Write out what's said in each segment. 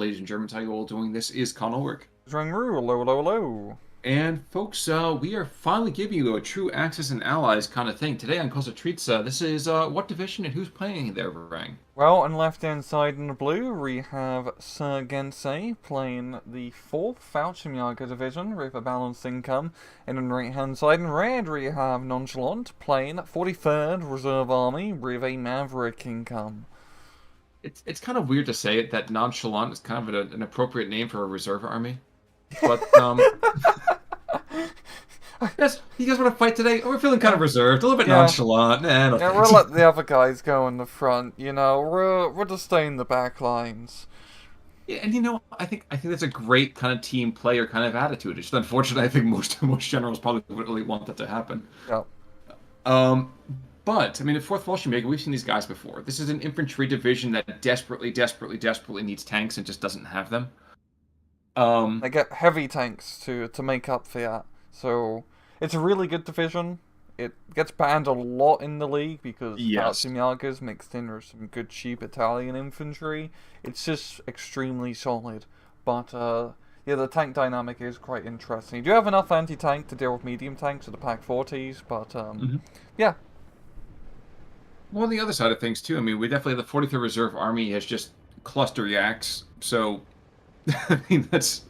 ladies and Germans. How you all doing? This is Con Ulrich. Hello, hello, hello. And folks, we are finally giving you a true Axis and Allies kind of thing. Today on Costa Treats, this is what division and who's playing there, Rang? Well, on left-hand side in the blue, we have Sir Gensei playing the 4th Fauchimiaga division with a balanced income. And on the right-hand side in red, we have Nonchalant playing 43rd Reserve Army with a Maverick income. It's kind of weird to say it, that Nonchalant is kind of an appropriate name for a reserve army. But, yes, you guys want to fight today? Oh, we're feeling kind of reserved, a little bit nonchalant. No yeah, we'll let the other guys go in the front, you know, we'll just stay in the back lines. Yeah, and you know, I think that's a great kind of team player kind of attitude. It's just unfortunate. I think most generals probably wouldn't really want that to happen. Yep. But I mean, at 4th Fallschirmjäger, we've seen these guys before. This is an infantry division that desperately needs tanks and just doesn't have them. They get heavy tanks to make up for that. So it's a really good division. It gets banned a lot in the league because Fauchimiaga's mixed in with some good cheap Italian infantry. It's just extremely solid. But yeah, the tank dynamic is quite interesting. You do have enough anti-tank to deal with medium tanks with the Pak-40s, but yeah. Well, on the other side of things too, I mean, we definitely have the 43rd Reserve Army has just cluster yaks, so I mean that's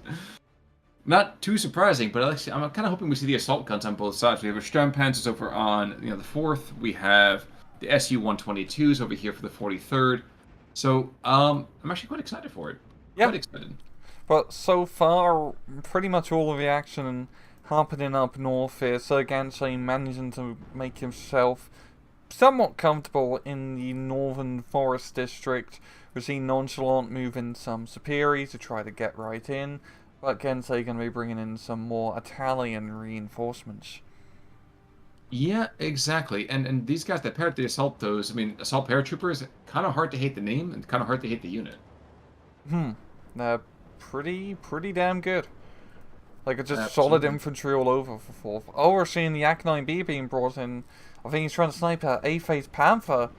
not too surprising. But I'm kind of hoping we see the assault guns on both sides. We have our Sturmpanzers over on the 4th. We have the Su-122s over here for the 43rd. So I'm actually quite excited for it. Yeah. Quite excited. But so far, pretty much all of the action happening up north here. Sir Gensei managing to make himself somewhat comfortable in the northern forest district. We see Nonchalant moving some Superi to try to get right in, but Gensei going to be bringing in some more Italian reinforcements. Yeah, exactly. And these guys that paired the assault those, I mean, assault paratroopers, kind of hard to hate the name and kind of hard to hate the unit. They're pretty damn good. Like, it's just Absolutely. solid infantry all over for 4th. Oh, we're seeing the Yak-9B being brought in. I think he's trying to snipe a A-phase Panther.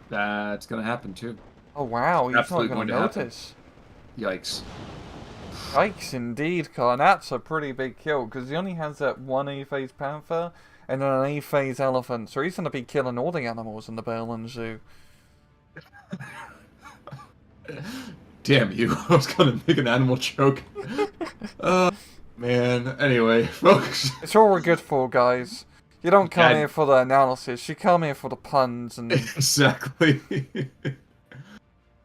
That's going to happen, too. Oh, wow, he's Absolutely not going to notice. Yikes. Yikes, indeed, Khan. That's a pretty big kill, because he only has that one A-phase Panther and then an A-phase Elephant, so he's going to be killing all the animals in the Berlin Zoo. Damn you. I was going to make an animal joke. Man. Anyway, folks. It's all we're good for, guys. You don't come here for the analysis, you come here for the puns and... Exactly. In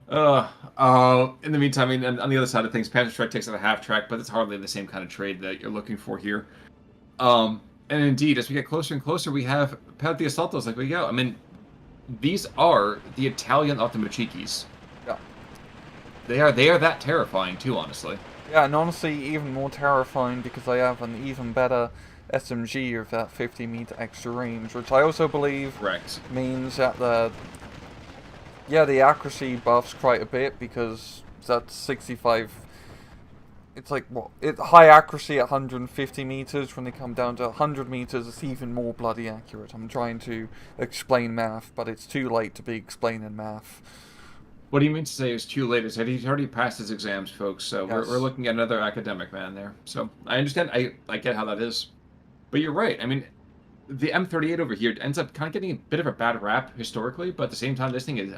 the meantime, I mean, on the other side of things, Panther Strike takes out a half track, but it's hardly the same kind of trade that you're looking for here. And indeed, as we get closer and closer, we have Pat the Assaltos like we go. I mean, these are the Italian Ottomachikis. Yeah. They are that terrifying too, honestly. Yeah, and honestly, even more terrifying because they have an even better SMG with that 50-meter extra range, which I also believe means that the accuracy buffs quite a bit because that's 65. It's like what? High accuracy at 150 meters. When they come down to 100 meters, it's even more bloody accurate. I'm trying to explain math, but it's too late to be explaining math. What do you mean to say it's too late? He's already passed his exams, folks. So yes. we're looking at another academic man there. So I understand. I get how that is. But you're right. I mean, the M38 over here ends up kind of getting a bit of a bad rap historically, but at the same time, this thing is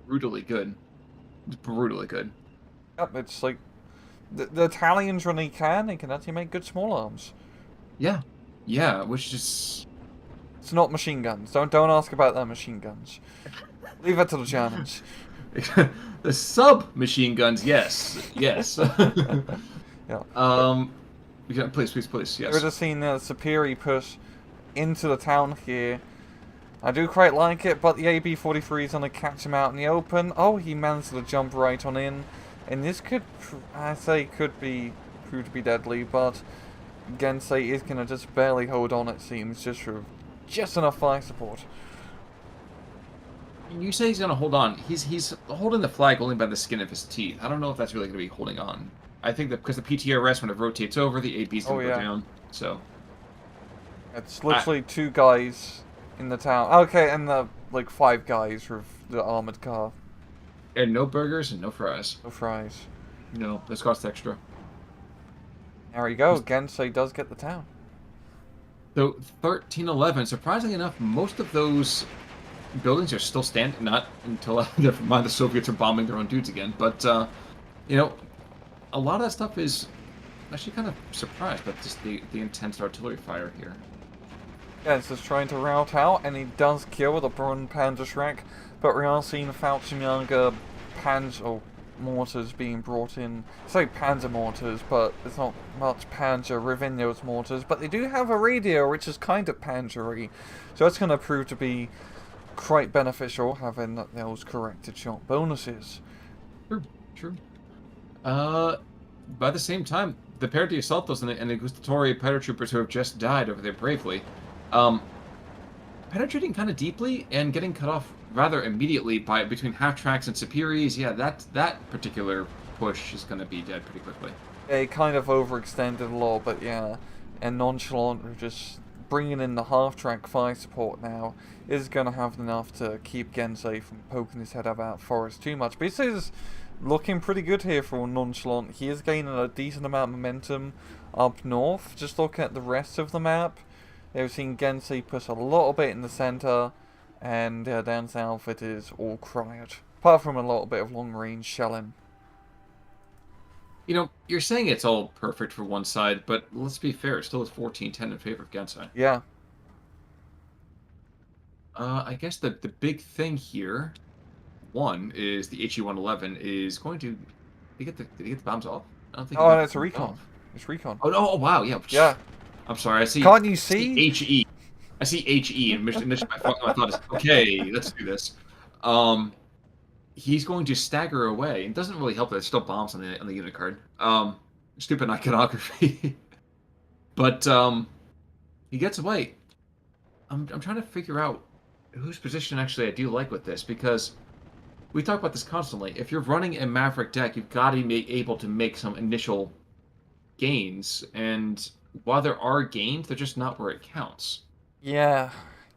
brutally good. It's brutally good. Yep, it's like the Italians, when they can actually make good small arms. Yeah, yeah, which is... It's not machine guns. Don't ask about their machine guns. Leave that to the Germans. The sub-machine guns, yes. Yeah. Please, yes. We're just seeing the Superi push into the town here. I do quite like it, but the AB-43 is going to catch him out in the open. Oh, he managed to jump right on in. And this could, I say, prove to be deadly, but Gensei is going to just barely hold on, it seems, just enough fire support. You say he's going to hold on. He's holding the flag only by the skin of his teeth. I don't know if that's really going to be holding on. I think that because the PTRS, when it rotates over, the AB's going to go down. So it's literally 2 guys in the town. Okay, and the 5 guys with the armored car. And no burgers and no fries. No fries. No, this costs extra. There we go. Gensei does get the town. So 1311. Surprisingly enough, most of those buildings are still standing. Not until never mind, the Soviets are bombing their own dudes again. But you know, a lot of that stuff is actually kind of surprised by just the intense artillery fire here. Gens is trying to rout out, and he does kill the Brun Panzerschreck, but we are seeing Fallschirmjäger Panzer mortars being brought in. I say Panzer mortars, but it's not much Panzer within those mortars, but they do have a radio, which is kind of Panzery, so that's going to prove to be quite beneficial, having those corrected shot bonuses. True, true. By the same time, the pair de Assaltos and the Gustatori paratroopers who have just died over there bravely, penetrating kind of deeply and getting cut off rather immediately by between half-tracks and Superiors. Yeah, that particular push is going to be dead pretty quickly. They kind of overextended a lot, but yeah. And Nonchalant are just bringing in the half-track fire support now is going to have enough to keep Gensei from poking his head about forest too much. But this is looking pretty good here for Nonchalant. He is gaining a decent amount of momentum up north. Just looking at the rest of the map, they've seen Gensei push a little bit in the center, and down south it is all quiet. Apart from a little bit of long-range shelling. You know, you're saying it's all perfect for one side, but let's be fair, it still is 14-10 in favor of Gensei. Yeah. I guess the big thing here, one, is the HE-111 is going to... Did he get the bombs off? I don't think. Oh, no, it's a recon. It's recon. Oh, wow, yeah. Yeah. I'm sorry, I see... Can't you see? HE. I see HE, and mission my thought is, okay, let's do this. He's going to stagger away. It doesn't really help that there's still bombs on the unit card. Stupid iconography. But he gets away. I'm trying to figure out whose position actually I do like with this, because we talk about this constantly. If you're running a Maverick deck, you've got to be able to make some initial gains, and while there are gains, they're just not where it counts. Yeah,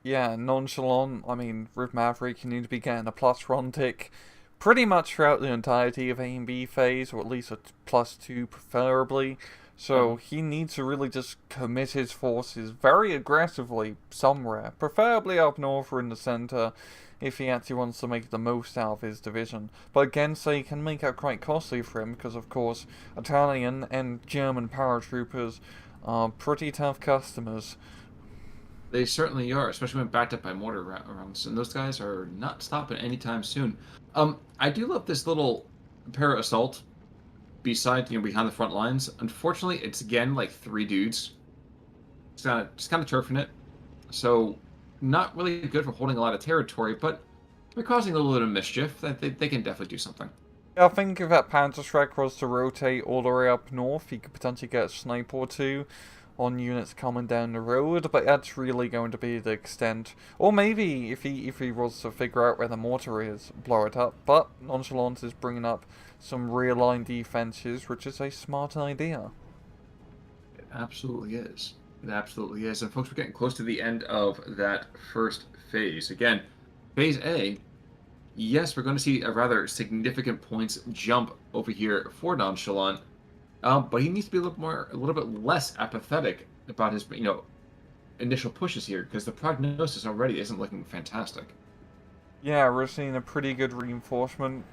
Nonchalant, I mean, with Maverick, you need to be getting a plus run tick pretty much throughout the entirety of A and B phase, or at least a +2 preferably. So he needs to really just commit his forces very aggressively somewhere, preferably up north or in the center, if he actually wants to make the most out of his division. But Gensei can make that quite costly for him, because of course Italian and German paratroopers are pretty tough customers. They certainly are, especially when backed up by mortar rounds, and those guys are not stopping anytime soon. I do love this little para-assault behind the front lines. Unfortunately, it's again like 3 dudes. It's just kind of turfing it, so not really good for holding a lot of territory, but they're causing a little bit of mischief. That they can definitely do something. I think if that Panzerschreck was to rotate all the way up north, he could potentially get a sniper or 2 on units coming down the road, but that's really going to be the extent. Or maybe if he was to figure out where the mortar is, blow it up. But Nonchalant is bringing up some rear line defenses, which is a smart idea. It absolutely is. It absolutely is. And folks, we're getting close to the end of that first phase. Again, phase A, yes, we're going to see a rather significant points jump over here for Nonchalant. But he needs to be a little bit less apathetic about his, initial pushes here, because the prognosis already isn't looking fantastic. Yeah, we're seeing a pretty good reinforcement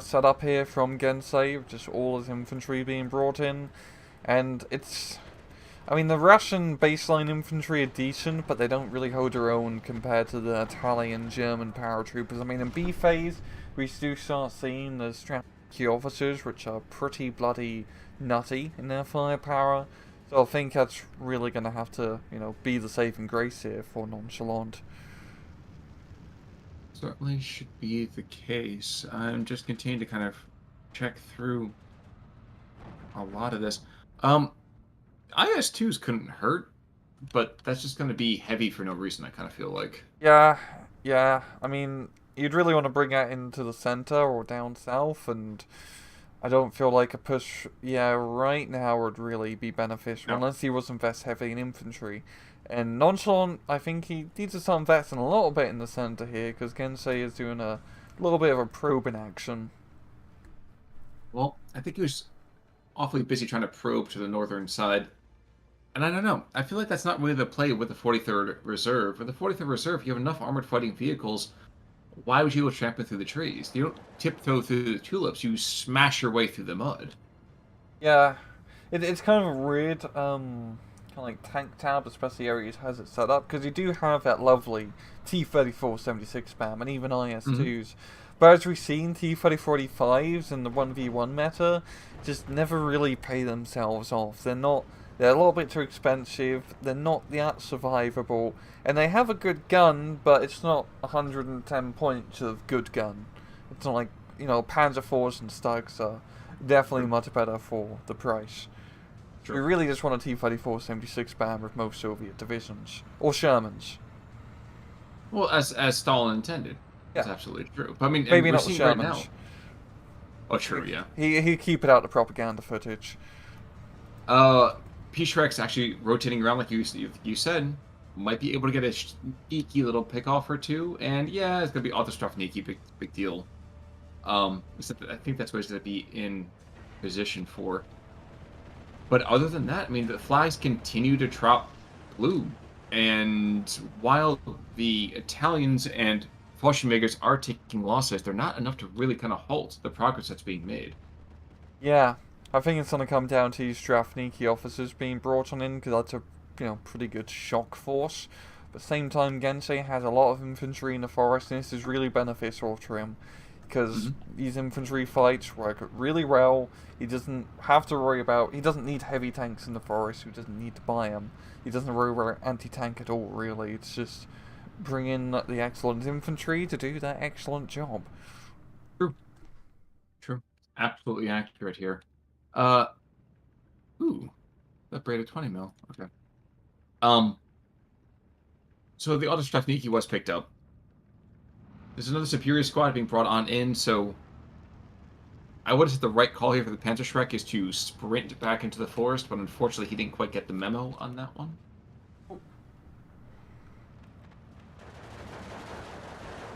set up here from Gensei, just all his infantry being brought in, and it's... I mean, the Russian baseline infantry are decent, but they don't really hold their own compared to the Italian, German paratroopers. I mean, in B phase, we do start seeing the strategy officers, which are pretty bloody nutty in their firepower. So I think that's really going to have to, be the saving grace here for Nonchalant. Certainly should be the case. I'm just continuing to kind of check through a lot of this. IS-2s couldn't hurt, but that's just going to be heavy for no reason, I kind of feel like. Yeah. I mean, you'd really want to bring that into the center or down south, and I don't feel like a push, right now would really be beneficial, unless he was invest heavy in infantry. And Nonchalant, I think he needs to start investing a little bit in the center here, because Gensei is doing a little bit of a probe in action. Well, think he was awfully busy trying to probe to the northern side. And I don't know. I feel like that's not really the play with the 43rd Reserve. With the 43rd Reserve, you have enough armored fighting vehicles. Why would you go tramping through the trees? You don't tiptoe through the tulips. You smash your way through the mud. Yeah, it's kind of weird, kind of like tank tab, especially areas has it set up, because you do have that lovely T-34-76 spam, and even IS-2s. But as we've seen, T-34-85s in the 1v1 meta just never really pay themselves off. They're a little bit too expensive, they're not that survivable, and they have a good gun, but it's not 110 points of good gun. It's not like, Panzer IVs and Stugs are definitely much better for the price. Sure. We really just want a T-34-76 spam with most Soviet divisions. Or Shermans. Well, as Stalin intended. Yeah. That's absolutely true. But, I mean, maybe not the Shermans. Right now. Oh, true, yeah. He keep it out the propaganda footage. P-Shrek's actually rotating around like you said. Might be able to get a sneaky little pick-off or two. And, yeah, it's going to be Autostrafniki, big deal. I think that's what he's going to be in position for. But other than that, I mean, the flags continue to drop blue. And while the Italians and Fallschirmjägers are taking losses, they're not enough to really kind of halt the progress that's being made. Yeah, I think it's going to come down to these Strafniki officers being brought on in, because that's a pretty good shock force. But at the same time, Gensei has a lot of infantry in the forest, and this is really beneficial to him. Because these infantry fights work really well. He doesn't have to worry about... He doesn't need heavy tanks in the forest. He doesn't need to buy them. He doesn't worry about anti-tank at all, really. It's just bring in the excellent infantry to do that excellent job. True. Absolutely accurate here. Ooh. That braided 20 mil. Okay. So the Autostrafniki was picked up. There's another superior squad being brought on in, so I would have said the right call here for the Panzerschreck is to sprint back into the forest, but unfortunately he didn't quite get the memo on that one.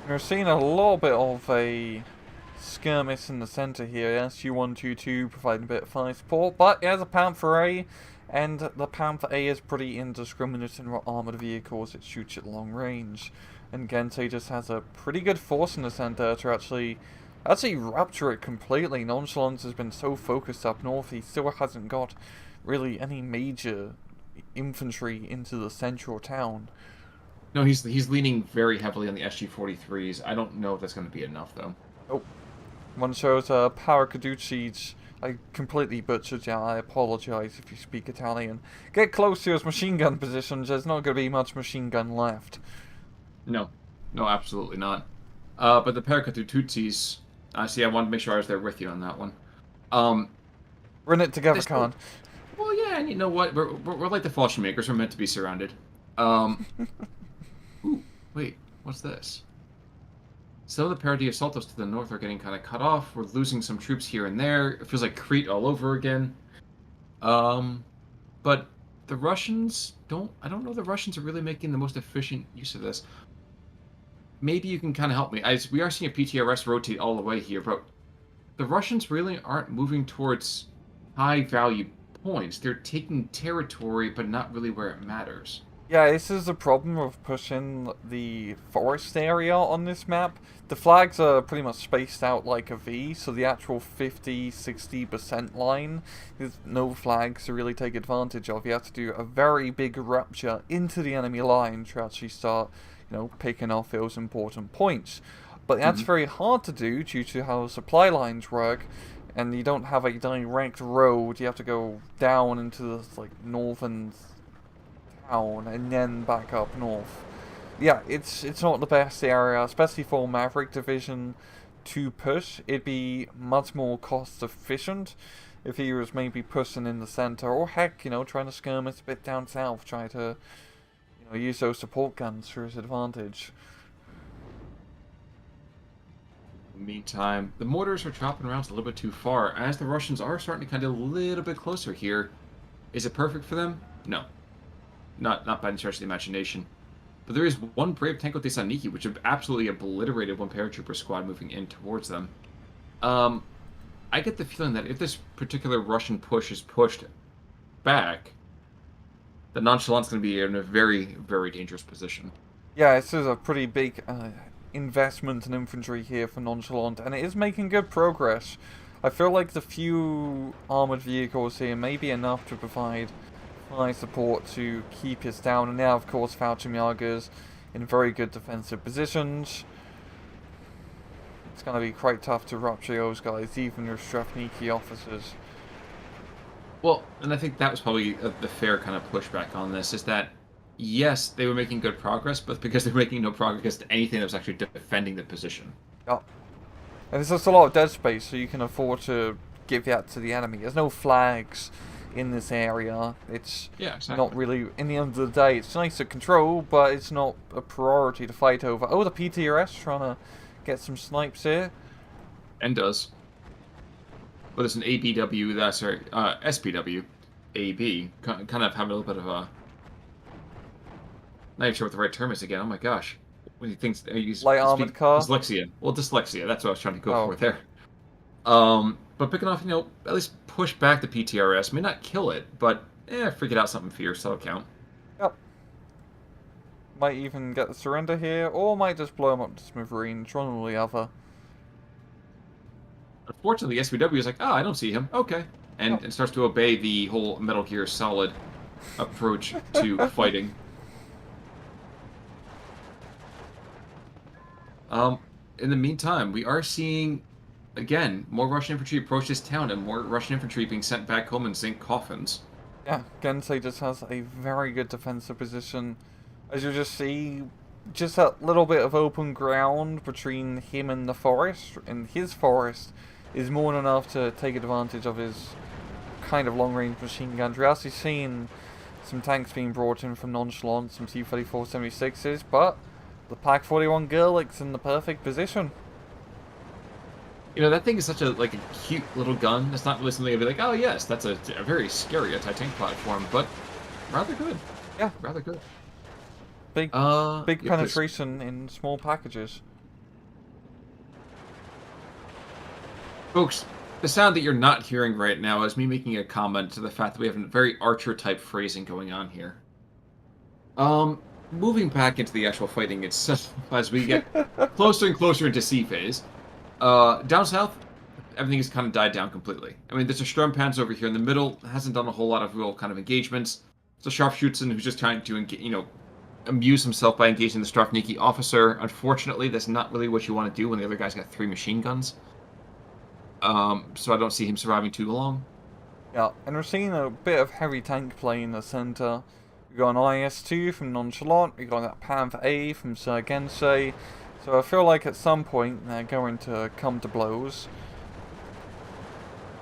We're seeing a little bit of a skirmish in the centre here. SU-122 providing a bit of fire support, but it has a Panther A, and the Panther A is pretty indiscriminate in armoured vehicles. It shoots at long range. And Gensei just has a pretty good force in the center to actually rupture it completely. Nonchalant has been so focused up north, he still hasn't got really any major infantry into the central town. No, he's leaning very heavily on the SG-43s. I don't know if that's going to be enough, though. Oh. One shows Paracaducci's. I completely butchered that. I apologize if you speak Italian. Get close to his machine gun positions. There's not going to be much machine gun left. No, absolutely not. But the Paracadutuzis, see, I wanted to make sure I was there with you on that one. We're in it together, Khan. Well, yeah, and you know what? We're like the Fallschirmjägers. We're meant to be surrounded. Ooh, wait, what's this? Some of the Paradi Assaltos to the north are getting kind of cut off. We're losing some troops here and there. It feels like Crete all over again. But the Russians I don't know if the Russians are really making the most efficient use of this. Maybe you can kind of help me. We are seeing a PTRS rotate all the way here, but the Russians really aren't moving towards high-value points. They're taking territory, but not really where it matters. Yeah, this is the problem of pushing the forest area on this map. The flags are pretty much spaced out like a V, so the actual 50-60% line is no flags to really take advantage of. You have to do a very big rupture into the enemy line to actually start, picking off those important points. But that's very hard to do due to how supply lines work, and you don't have a direct road. You have to go down into this northern town and then back up north. Yeah, it's not the best area, especially for Maverick Division to push. It'd be much more cost efficient if he was maybe pushing in the center, or heck, trying to skirmish a bit down south, try to use those support guns for his advantage. Meantime, the mortars are chopping around a little bit too far, as the Russians are starting to kind of a little bit closer here. Is it perfect for them? No. Not by any stretch of the imagination. But there is one brave Tanko Thessaloniki, which have absolutely obliterated one paratrooper squad moving in towards them. I get the feeling that if this particular Russian push is pushed back, the Nonchalant's going to be in a very, very dangerous position. Yeah, this is a pretty big investment in infantry here for Nonchalant, and it is making good progress. I feel like the few armoured vehicles here may be enough to provide high support to keep us down, and now, of course, Fauchimiaga's in very good defensive positions. It's going to be quite tough to rupture those guys, even your Strafniki officers. Well, and I think that was probably the fair kind of pushback on this, is that, yes, they were making good progress, but because they were making no progress against anything that was actually defending the position. Yep. And there's just a lot of dead space, so you can afford to give that to the enemy. There's no flags in this area. It's not really, in the end of the day, it's nice to control, but it's not a priority to fight over. Oh, the PTRS trying to get some snipes here. And does. But it's an ABW, SPW, AB, kind of having a little bit of a... Not even sure what the right term is again. Oh my gosh. When you think... Light armored car? Dyslexia. Well, dyslexia. That's what I was trying to go for there. But picking off, at least push back the PTRS. May not kill it, but, freak it out something fierce. That'll count. Yep. Might even get the surrender here, or might just blow him up to smithereens, one or the other. Unfortunately, the SPW is like, I don't see him. Okay. And starts to obey the whole Metal Gear Solid approach to fighting. In the meantime, we are seeing, again, more Russian infantry approach this town and more Russian infantry being sent back home in zinc coffins. Yeah, Gensei just has a very good defensive position. As you just see, just that little bit of open ground between him and the forest, and his forest is more than enough to take advantage of his kind of long-range machine guns. We're actually seeing some tanks being brought in from Nonchalant, some T-34-76s, but the Pak-41 Gerlich's in the perfect position. That thing is such a cute little gun. It's not really something to be like, oh yes, that's a very scary anti-tank platform, but rather good. Yeah. Rather good. Big penetration in small packages. Folks, the sound that you're not hearing right now is me making a comment to the fact that we have a very Archer-type phrasing going on here. Moving back into the actual fighting itself, as we get closer and closer into C phase, down south, everything has kind of died down completely. I mean, there's a Sturmpanzer over here in the middle, hasn't done a whole lot of real kind of engagements. It's a Sharpshooter who's just trying to, amuse himself by engaging the Strafniki officer. Unfortunately, that's not really what you want to do when the other guy's got 3 machine guns. So I don't see him surviving too long. Yeah, and we're seeing a bit of heavy tank play in the center. We've got an IS-2 from Nonchalant, we've got that Panther A from Sir Gensei. So I feel like at some point they're going to come to blows.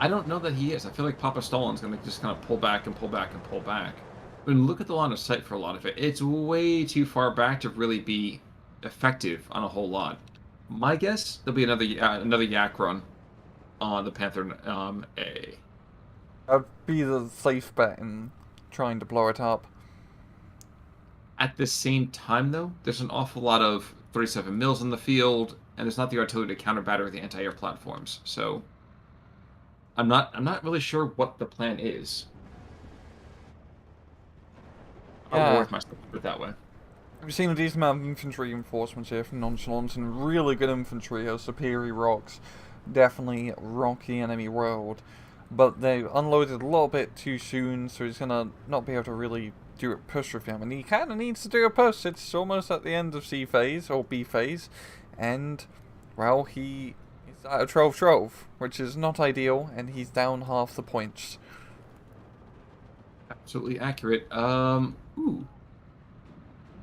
I don't know that he is. I feel like Papa Stalin's going to just kind of pull back and pull back and pull back. I mean, look at the line of sight for a lot of it. It's way too far back to really be effective on a whole lot. My guess, there'll be another yak run on the Panther A. That'd be the safe bet in trying to blow it up. At the same time, though, there's an awful lot of 37 mils in the field, and there's not the artillery to counter battery the anti-air platforms. So I'm not really sure what the plan is. I'll go with myself, put it that way. We've seen a decent amount of infantry reinforcements here from Nonchalant, and really good infantry as superior rocks. Definitely rock the enemy world. But they unloaded a little bit too soon, so he's gonna not be able to really do a push with him. And he kinda needs to do a push. It's almost at the end of C phase, or B phase. And, well, he is at a 12-12, which is not ideal, and he's down half the points. Absolutely accurate. Ooh.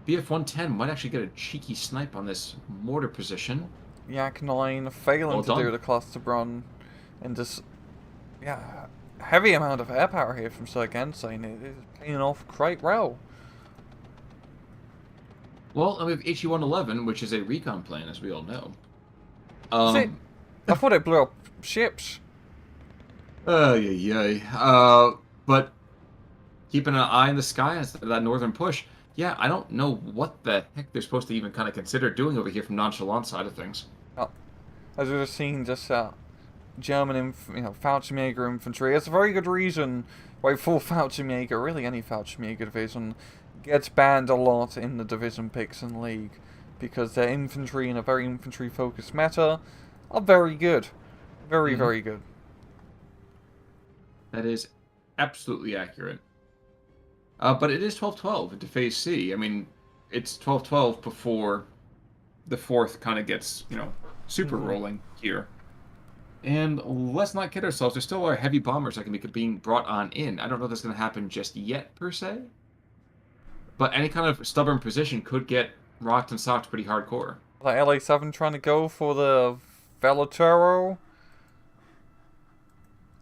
BF-110 might actually get a cheeky snipe on this mortar position. Yak 9 failing to do the cluster run, and just, yeah, heavy amount of air power here from Sir Gensei, and it is paying off quite well. Well, and we have HE-111, which is a recon plane, as we all know. I thought it blew up ships. But keeping an eye in the sky as that northern push. Yeah, I don't know what the heck they're supposed to even kind of consider doing over here from Nonchalant side of things. Oh, as we were seeing just German, Fallschirmjäger infantry. It's a very good reason why full Fallschirmjäger, really any Fallschirmjäger division, gets banned a lot in the division picks in League, because their infantry in a very infantry-focused meta are very good. Very, very good. That is absolutely accurate. But it is 12-12 into Phase C. I mean, it's 12-12 before the fourth kind of gets, super rolling here. And let's not kid ourselves. There still are heavy bombers that can be being brought on in. I don't know if that's going to happen just yet, per se. But any kind of stubborn position could get rocked and socked pretty hardcore. Like LA7 trying to go for the Velotero.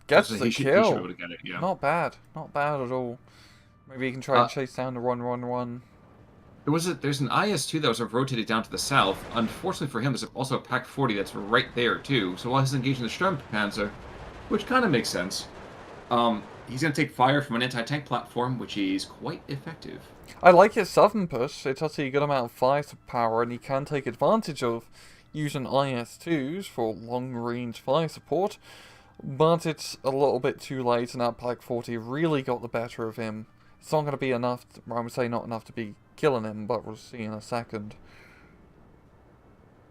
Gets the kill. He should have got it, yeah. Not bad. Not bad at all. Maybe he can try and chase down the run. There's an IS-2 that was rotated down to the south. Unfortunately for him, there's also a Pak-40 that's right there, too. So while he's engaging the Sturmpanzer, which kind of makes sense, he's going to take fire from an anti-tank platform, which is quite effective. I like his southern push. It tells you a good amount of firepower, and he can take advantage of using IS-2s for long-range fire support. But it's a little bit too late, and that Pak-40 really got the better of him. It's not going to be enough, I would say not enough to be killing him, but we'll see in a second.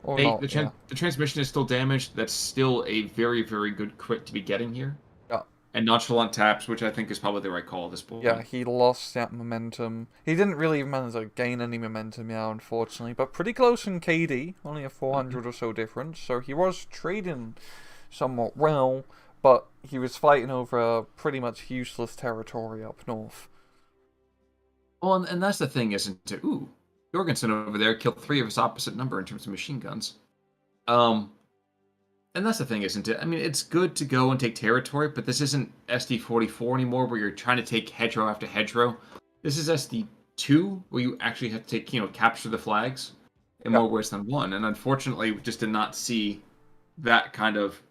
Or not, the transmission is still damaged. That's still a very, very good crit to be getting here. Yeah. And Nonchalant taps, which I think is probably the right call at this point. Yeah, he lost that momentum. He didn't really manage to gain any momentum, unfortunately, but pretty close in KD, only a 400 or so difference, so he was trading somewhat well, but he was fighting over a pretty much useless territory up north. Well, and that's the thing, isn't it? Ooh, Jorgensen over there killed 3 of his opposite number in terms of machine guns. And that's the thing, isn't it? I mean, it's good to go and take territory, but this isn't SD44 anymore, where you're trying to take hedgerow after hedgerow. This is SD2, where you actually have to take, capture the flags in more ways than one. And unfortunately, we just did not see that kind of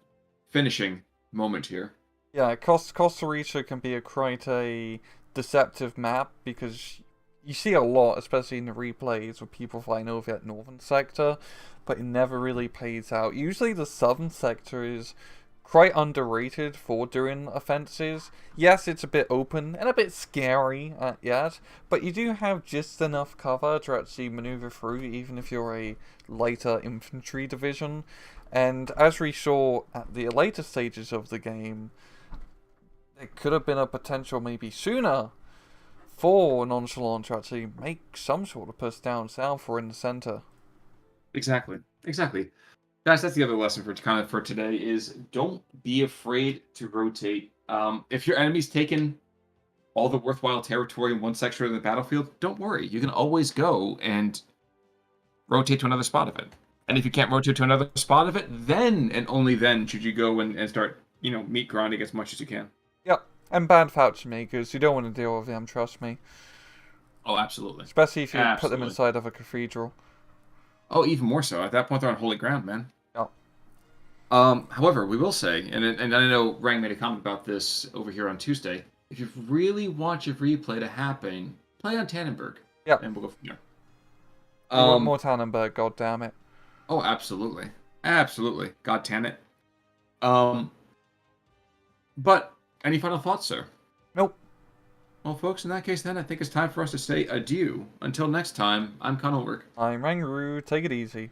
finishing moment here. Yeah, Costa Rica can be quite a deceptive map, because you see a lot, especially in the replays, with people flying over that northern sector, but it never really plays out. Usually the southern sector is quite underrated for doing offenses. Yes, it's a bit open and a bit scary yet, but you do have just enough cover to actually maneuver through, even if you're a lighter infantry division. And as we saw at the later stages of the game, it could have been a potential maybe sooner for Nonchalant to actually make some sort of push down south or in the center. Exactly. Guys, that's the other lesson for today is don't be afraid to rotate. If your enemy's taken all the worthwhile territory in one section of the battlefield, don't worry. You can always go and rotate to another spot of it. And if you can't rotate to another spot of it, then and only then should you go and start, meat grinding as much as you can. Yep, and bad Fallschirmjägers. You don't want to deal with them, trust me. Oh, absolutely. Especially if you put them inside of a cathedral. Oh, even more so. At that point, they're on holy ground, man. Yep. However, we will say, and I know Rang made a comment about this over here on Tuesday, if you really want your replay to happen, play on Tannenberg. Yeah. And we'll go from there. More Tannenberg, god damn it. Oh, absolutely. God damn it. But, any final thoughts, sir? Nope. Well, folks, in that case, then, I think it's time for us to say adieu. Until next time, I'm Conalwork. I'm Rangaroo. Take it easy.